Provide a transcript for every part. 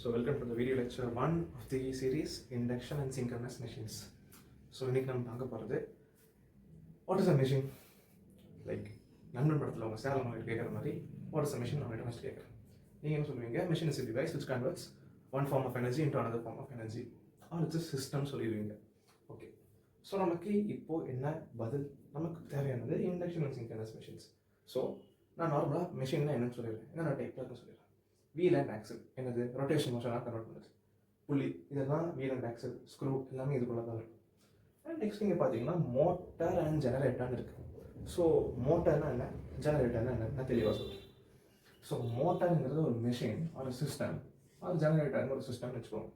So welcome to the video lecture 1 of the series Induction and Synchronous Machines. So இன்னைக்கு நம்ம பார்க்க போகிறது what is a machine? Like நண்பன் படத்தில் அவங்க சேலம் அவங்க கேட்குற மாதிரி what is a machine அவங்க ஃபஸ்ட் கேட்குறேன். நீங்கள் என்ன சொல்லுவீங்க? Machine is a device which converts one form of energy into another form of energy, or it's a system சொல்லிடுவீங்க. ஓகே, ஸோ நமக்கு இப்போது என்ன பதில்? நமக்கு தேவையானது induction and synchronous machines. So நான் நார்மலாக மிஷின்னா என்னன்னு சொல்லிடுறேன், என்னென்ன டைப்பில் இருக்குன்னு சொல்லிடுறேன். வீல் அண்ட் ஆக்சல் என்னது ரொட்டேஷன் மோஷனாக கன்வெர்ட் பண்ணுது. புள்ளி இதெல்லாம் வீல் அண்ட் ஆக்சல், ஸ்க்ரூ எல்லாமே இதுக்குள்ளே தான் இருக்கும். அண்ட் நெக்ஸ்ட் நீங்கள் பார்த்தீங்கன்னா மோட்டார் அண்ட் ஜெனரேட்டர்னு இருக்குது. ஸோ மோட்டார்னா என்ன, ஜெனரேட்டர்னா என்ன, நான் தெளிவாக சொல்கிறேன். ஸோ மோட்டாருங்கிறது ஒரு மிஷின், ஒரு சிஸ்டம், ஒரு ஜெனரேட்டர்னு ஒரு சிஸ்டம்னு வச்சுக்கோங்க.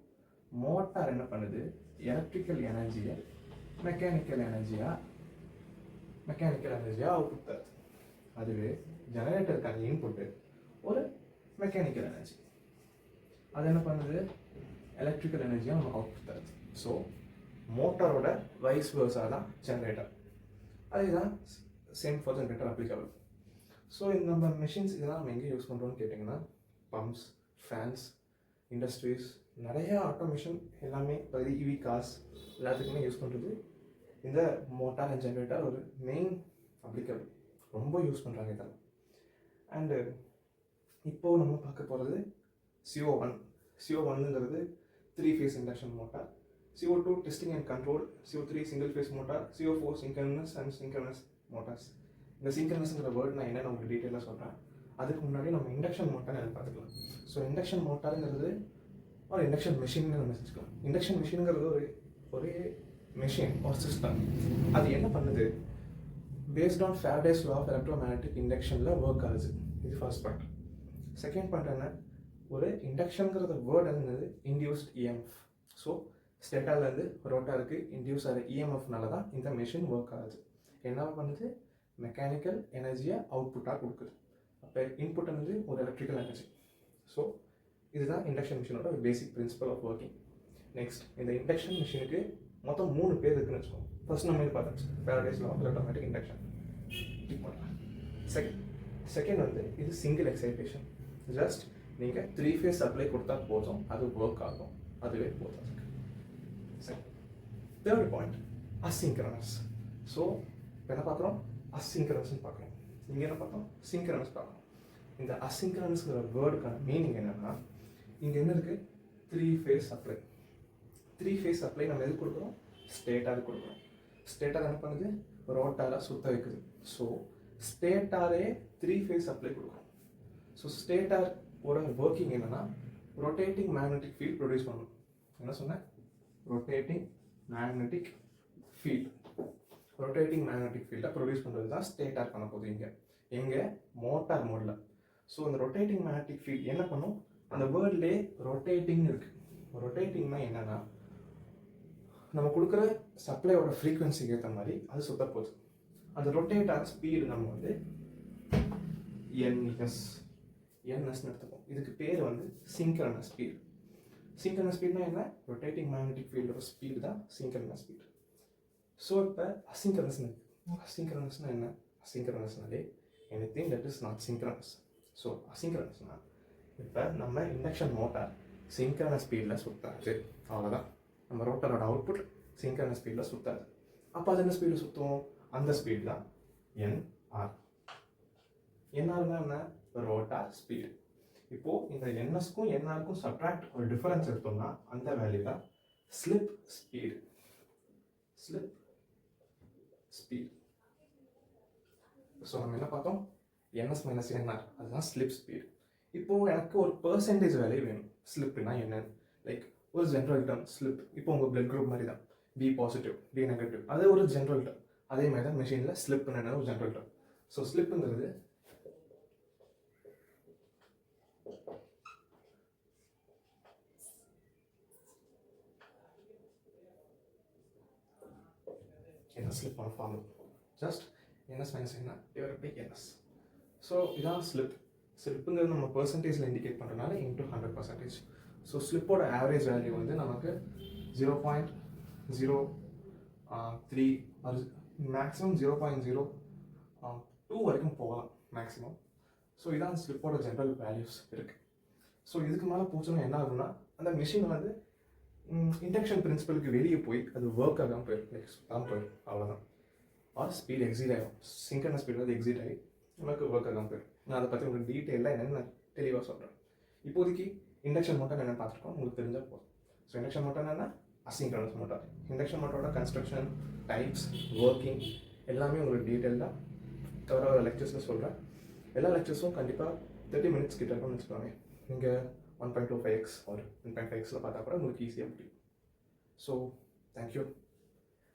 மோட்டார் என்ன பண்ணுது, எலக்ட்ரிக்கல் எனர்ஜியை மெக்கானிக்கல் எனர்ஜியாக அவுட்புட் தருது. அதுவே ஜெனரேட்டருக்கான இன்புட்டு ஒரு மெக்கானிக்கல் எனர்ஜி, அது என்ன பண்ணுது, எலக்ட்ரிக்கல் எனர்ஜியாக நம்ம அவுட்புட் தருது. ஸோ மோட்டாரோட வைஸ் வேர்ஸாக தான் ஜெனரேட்டர், அதுதான் same for generator applicable. So இந்த நம்ம மிஷின்ஸ் இதெல்லாம் நம்ம எங்கே யூஸ் பண்ணுறோம்னு கேட்டிங்கன்னா பம்ப்ஸ், ஃபேன்ஸ், இண்டஸ்ட்ரீஸ், நிறையா ஆட்டோமேஷன் எல்லாமே இப்போ இவி கார்ஸ் எல்லாத்துக்குமே யூஸ் பண்ணுறது இந்த மோட்டார் அண்ட் ஜெனரேட்டர் ஒரு மெயின் அப்ளிகபிள், ரொம்ப யூஸ் பண்ணுறாங்க இதெல்லாம். அண்டு இப்போது நம்ம பார்க்க போகிறது CO1. CO1ங்கிறது 3 phase induction motor, CO2 testing and control, CO3 single phase motor, CO4 synchronous and synchronous Motors. இந்த சிங்க்ரனஸ்ங்கிற வேர்ட் நான் என்னென்ன உங்களுக்கு டீட்டெயிலாக சொல்கிறேன். அதுக்கு முன்னாடி நம்ம இண்டக்ஷன் மோட்டார் என்ன பார்த்துக்கலாம். ஸோ இண்டக்ஷன் மோட்டாருங்கிறது ஒரு இண்டக்ஷன் மிஷின் நம்ம வச்சுக்கலாம். இண்டக்ஷன் மிஷினுங்கிறது ஒரு மிஷின் ஒரு சிஸ்டம். அது என்ன பண்ணுது, based on Faraday's law of electromagnetic இண்டக்ஷனில் ஒர்க் ஆகுது. இது ஃபர்ஸ்ட் பாயிண்ட். செகண்ட் பாயிண்ட் என்ன, ஒரு இண்டக்ஷனுங்கிறத வேர்ட் என்னது, இன்டியூஸ்ட் இஎம்எஃப். ஸோ ஸ்டேட்டார்லேருந்து ரோட்டாருக்கு இன்டியூஸ் ஆகிற இஎம்எஃப்னால தான் இந்த மிஷின் ஒர்க் ஆகுது. என்ன பண்ணுது, மெக்கானிக்கல் எனர்ஜியை அவுட்புட்டாக கொடுக்குது. அப்போ இன்புட் வந்து ஒரு எலக்ட்ரிக்கல் எனர்ஜி. ஸோ இதுதான் இண்டக்ஷன் மிஷினோட basic principle of working. Next, இந்த இண்டக்ஷன் மிஷினுக்கு மொத்தம் 3 பேர் இருக்குன்னு வச்சுக்கோங்க. ஃபர்ஸ்ட் நம்ம இது பார்த்தாச்சு, Faraday's law of electromagnetic induction. Second வந்து இது சிங்கிள் எக்ஸைட்டேஷன். ஜஸ்ட் நீங்கள் 3 phase சப்ளை கொடுத்தா போதும், அது ஒர்க் ஆகும், அதுவே போதும். Third point asynchronous. ஸோ இப்போ என்ன பார்க்குறோம், அசிங்க்ரனஸ்ன்னு பார்க்குறோம். இங்கே என்ன பார்த்தோம், சிங்க்ரனஸ் பார்க்குறோம். இந்த அசிங்க்ரனஸ்ங்கிற வேர்டுக்கான மீனிங் என்னென்னா, இங்கே என்ன இருக்குது, 3 phase சப்ளை. 3 phase சப்ளை நம்ம எது கொடுக்குறோம், ஸ்டேட்டாருக்கு கொடுக்குறோம். ஸ்டேட்டார் என்ன பண்ணுது, ரோட்டாரை சுத்த வைக்குது. ஸோ ஸ்டேட்டாரே 3 phase சப்ளை கொடுக்குறோம். ஸோ ஸ்டேட்டார் ஒரு ஒர்க்கிங் என்னென்னா, ரொட்டேட்டிங் மேக்னெட்டிக் ஃபீல்ட் ப்ரொடியூஸ் பண்ணணும். என்ன சொன்னேன், rotating magnetic field. Rotating magnetic ஃபீல்டை ப்ரொடியூஸ் பண்ணுறது தான் ஸ்டேட்டார் பண்ண போகுது எங்கே மோட்டார் மோடில். ஸோ அந்த ரொட்டேட்டிங் மேக்னெட்டிக் ஃபீல்ட் என்ன பண்ணும், அந்த வேர்ட்லேயே ரொட்டேட்டிங் இருக்குது. ரொட்டேட்டிங்னா என்னென்னா, நம்ம கொடுக்குற சப்ளையோட ஃப்ரீக்வன்சிக்கு ஏற்ற மாதிரி அது சுத்த போகுது. அந்த ரொட்டேட் ஆகிற ஸ்பீடு நம்ம வந்து என்எஸ்ன்னு எடுத்துப்போம். இதுக்கு பேர் வந்து சிங்க்ரனஸ் ஸ்பீடு. சிங்க்ரனஸ் ஸ்பீட்னா என்ன, ரொட்டேட்டிங் மேக்னெட்டிக் ஃபீல்டோட ஸ்பீடு தான் சிங்க்ரனஸ் ஸ்பீடு. ஸோ இப்போ அசிங்க்ரனஸ்னா என்ன, அசிங்க்ரனஸ்னாலே anything that is not synchronous. So அசிங்க்ரனஸ்னா இப்போ நம்ம இண்டக்ஷன் மோட்டார் சிங்க்ரனஸ் ஸ்பீடில் சுத்தாது, அவ்வளோதான். நம்ம ரோட்டரோட அவுட்புட் சிங்க்ரனஸ் ஸ்பீடில் சுத்தாது. அப்போ அது என்ன ஸ்பீடில் சுற்றும், அந்த ஸ்பீடு தான் என்ஆர். என்ஆர்னா என்ன, ரோட்டார் ஸ்பீடு. இப்போது இந்த என்எஸ்க்கும் என்ஆருக்கும் சப்ட்ராக்ட் ஒரு டிஃபரன்ஸ் எடுத்தோம்னா அந்த வேல்யூ தான் slip speed. Slip speed. So நம்ம என்ன பார்த்தோம், என்எஸ் மைனஸ் என்ஆர், அதுதான் ஸ்லிப் ஸ்பீடு. இப்போது எனக்கு ஒரு பெர்சன்டேஜ் வேல்யூ வேணும். ஸ்லிப்னா என்னன்னு, லைக் ஒரு ஜென்ரல் டேர்ம் ஸ்லிப். இப்போ உங்கள் பிளட் குரூப் மாதிரி தான், பி பாசிட்டிவ் பி நெகட்டிவ், அது ஒரு ஜென்ரல் டேர்ம். அதே மாதிரி தான் மெஷினில் ஸ்லிப்னு என்ன ஒரு ஜென்ரல் டேர்ம். ஸோ ஸ்லிப்புங்கிறது என்ன, ஸ்லிப்பான ஃபார்முலா ஜஸ்ட் என்எஸ் மைனஸ் என்ன டிவைட் பை என்எஸ். ஸோ இதான் ஸ்லிப். ஸ்லிப்புங்கிறது நம்ம பர்சன்டேஜில் இண்டிகேட் பண்ணுறதுனால இன்டூ 100%. ஸோ ஸ்லிப்போட ஆவரேஜ் வேல்யூ வந்து நமக்கு 0.03 அது மேக்ஸிமம் 0.02 வரைக்கும் போகலாம் மேக்ஸிமம். ஸோ இதான் ஸ்லிப்போட ஜென்ரல் வேல்யூஸ் இருக்குது. ஸோ இதுக்கு மேலே போச்சுன்னா என்ன ஆகும்னா அந்த மிஷின் வந்து இண்டக்ஷன் பிரின்சிபலுக்கு வெளியே போய் அது ஒர்க் ஆகாமல் போயிடும், லைக் சுத்தாமல் போயிடும், அவ்வளோதான். ஆர் ஸ்பீட் எக்ஸிட் ஆகும், சிங்க்ரனஸ் ஸ்பீட் வந்து எக்ஸிட் ஆகி நமக்கு ஒர்க் ஆகாமல் போயிடும். நான் அதை பற்றி உங்களுக்கு டீட்டெயிலாக என்னென்னு நான் தெளிவாக சொல்கிறேன். இப்போதைக்கு இண்டக்ஷன் மோட்டார் என்னென்னு பார்த்துருக்கோம், உங்களுக்கு தெரிஞ்சால் போதும். ஸோ இண்டக்ஷன் மோட்டார் என்னென்னா அசிங்க்ரனஸ் மோட்டார். இண்டக்ஷன் மோட்டரோட கன்ஸ்ட்ரக்ஷன், டைப்ஸ், ஒர்க்கிங் எல்லாமே உங்களுக்கு டீட்டெயிலாக தவிர லெக்சர்ஸில் சொல்கிறேன். எல்லா லெக்சர்ஸும் கண்டிப்பாக 30 minutes கிட்ட இருக்கும்னு வச்சுக்கோங்க. நீங்கள் 1.25x or 1.5xல பார்த்தா கூட உங்களுக்கு ஈஸியாக முடியும். So thank you.